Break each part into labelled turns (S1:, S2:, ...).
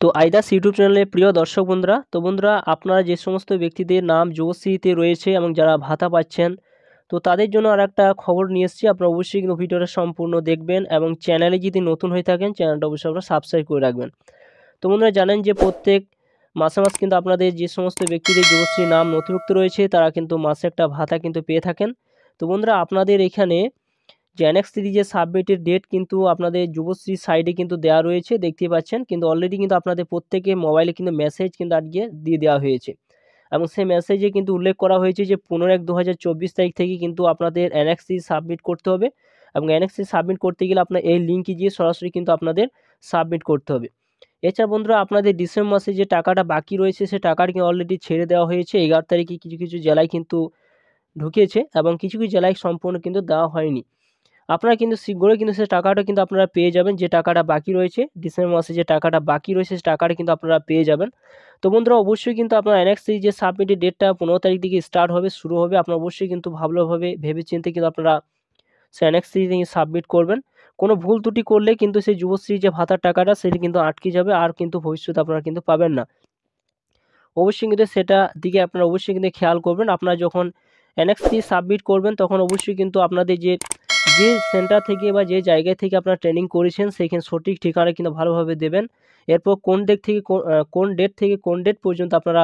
S1: তো আইদাস ইউটিউব চ্যানেলে প্রিয় দর্শক বন্ধুরা, তো বন্ধুরা আপনারা যে সমস্ত ব্যক্তিদের নাম যুবশ্রীতে রয়েছে এবং যারা ভাতা পাচ্ছেন, তো তাদের জন্য আর একটা খবর নিয়ে এসেছি। আপনারা অবশ্যই কিন্তু ভিডিওটা সম্পূর্ণ দেখবেন এবং চ্যানেলে যদি নতুন হয়ে থাকেন চ্যানেলটা অবশ্যই আপনারা সাবস্ক্রাইব করে রাখবেন। তো বন্ধুরা জানেন যে প্রত্যেক মাসে মাস কিন্তু আপনাদের যে সমস্ত ব্যক্তিদের যুবশ্রীর নাম নথিভুক্ত রয়েছে তারা কিন্তু মাসে একটা ভাতা কিন্তু পেয়ে থাকেন। তো বন্ধুরা আপনাদের এখানে যে অ্যানেক্স 3 যে সাবমিটের ডেট কিন্তু আপনাদের যুবশ্রী সাইডে কিন্তু দেওয়া রয়েছে, দেখতে পাচ্ছেন। কিন্তু অলরেডি কিন্তু আপনাদের প্রত্যেকের মোবাইলে কিন্তু মেসেজ কিন্তু আজকে দিয়ে দেওয়া হয়েছে এবং সেই মেসেজে কিন্তু উল্লেখ করা হয়েছে যে 15/1/2024 তারিখ থেকে কিন্তু আপনাদের অ্যানেক্স 3 সাবমিট করতে হবে এবং অ্যানেক্স 3 সাবমিট করতে গেলে আপনার এই লিঙ্কে গিয়ে সরাসরি কিন্তু আপনাদের সাবমিট করতে হবে। এছাড়া বন্ধুরা আপনাদের ডিসেম্বর মাসে যে টাকাটা বাকি রয়েছে সে টাকাটা কিন্তু অলরেডি ছেড়ে দেওয়া হয়েছে। 11 তারিখে কিছু কিছু জেলায় কিন্তু ঢুকিয়েছে এবং কিছু কিছু জেলায় সম্পূর্ণ কিন্তু দেওয়া হয়নি। আপনারা কিন্তু শীঘ্রই কিন্তু সেই টাকাটা কিন্তু আপনারা পেয়ে যাবেন। যে টাকাটা বাকি রয়েছে ডিসেম্বর মাসে যে টাকাটা বাকি রয়েছে সে টাকাটা কিন্তু আপনারা পেয়ে যাবেন। তো বন্ধুরা অবশ্যই কিন্তু আপনার অ্যানেক্স 3 যে সাবমিটের ডেটটা 15 তারিখ থেকে স্টার্ট হবে, শুরু হবে। আপনারা অবশ্যই কিন্তু ভালোভাবে ভেবেচিন্তে কিন্তু আপনারা সেই অ্যানেক্স 3 থেকে সাবমিট করবেন। কোনো ভুল ত্রুটি করলে কিন্তু সেই যুবশ্রী যে ভাতার টাকাটা সেটি কিন্তু আটকে যাবে, আর কিন্তু ভবিষ্যতে আপনারা কিন্তু পাবেন না। অবশ্যই কিন্তু সেটা দিকে আপনারা অবশ্যই কিন্তু খেয়াল করবেন। আপনারা যখন অ্যানেক্স 3 সাবমিট করবেন তখন অবশ্যই কিন্তু আপনাদের যে সেন্টার থেকে বা যে জায়গা থেকে আপনারা ট্রেনিং করেছেন সেখানে সঠিক ঠিকানা কিন্তু ভালোভাবে দেবেন। এরপর কোন ডেট থেকে কোন ডেট পর্যন্ত আপনারা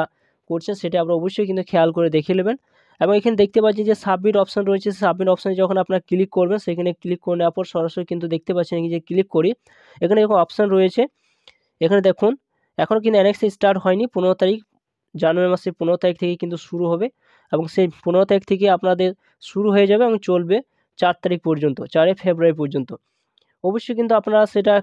S1: করছেন সেটা আপনারা অবশ্যই কিন্তু খেয়াল করে দেখে নেবেন। এবং এখানে দেখতে পাচ্ছেন যে সাবমিট অপশন রয়েছে, সাবমিট অপশানে যখন আপনারা ক্লিক করবেন সেখানে ক্লিক করে নেওয়ার পর সরাসরি কিন্তু দেখতে পাচ্ছেন যে ক্লিক করি, এখানে এরকম অপশান রয়েছে। এখানে দেখুন এখনও কিন্তু অ্যানেক্স স্টার্ট হয়নি। 15 তারিখ জানুয়ারি মাসের 15 তারিখ থেকে কিন্তু শুরু হবে এবং সেই 15 তারিখ থেকে আপনাদের শুরু হয়ে যাবে এবং চলবে 4 তারিখ পর্যন্ত, 4 ফেব্রুয়ারি পর্যন্ত। অবশ্যই কিন্তু আপনারা সেটা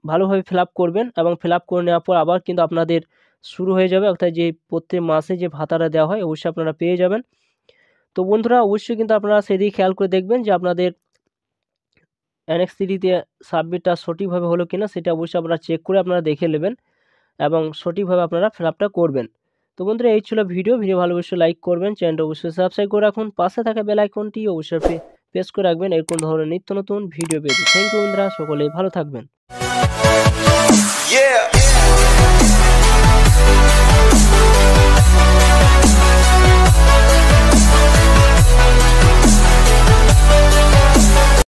S1: ভালোভাবে ফিল আপ করবেন এবং ফিল আপ করে নেওয়ার পর আবার কিন্তু আপনাদের শুরু হয়ে যাবে, অর্থাৎ যে প্রত্যেক মাসে যে ভাতাটা দেওয়া হয় অবশ্যই আপনারা পেয়ে যাবেন। তো বন্ধুরা অবশ্যই কিন্তু আপনারা সেদিকে খেয়াল করে দেখবেন যে আপনাদের অ্যানেক্স 3 সাবমিটটা সঠিকভাবে হলো কিনা সেটা অবশ্যই আপনারা চেক করে আপনারা দেখে নেবেন এবং সঠিকভাবে আপনারা ফিল আপটা করবেন। তো বন্ধুরা এই ছিল ভিডিও ভালো অবশ্যই লাইক করবেন, চ্যানেলটা অবশ্যই সাবস্ক্রাইব করে রাখুন, পাশে থাকা বেল আইকনটি অবশ্যই প্রেস করে রাখবেন এরকম ধরনের নিত্য নতুন ভিডিও পেতে। থ্যাংক ইউ বন্ধুরা, সকলেই ভালো থাকবেন।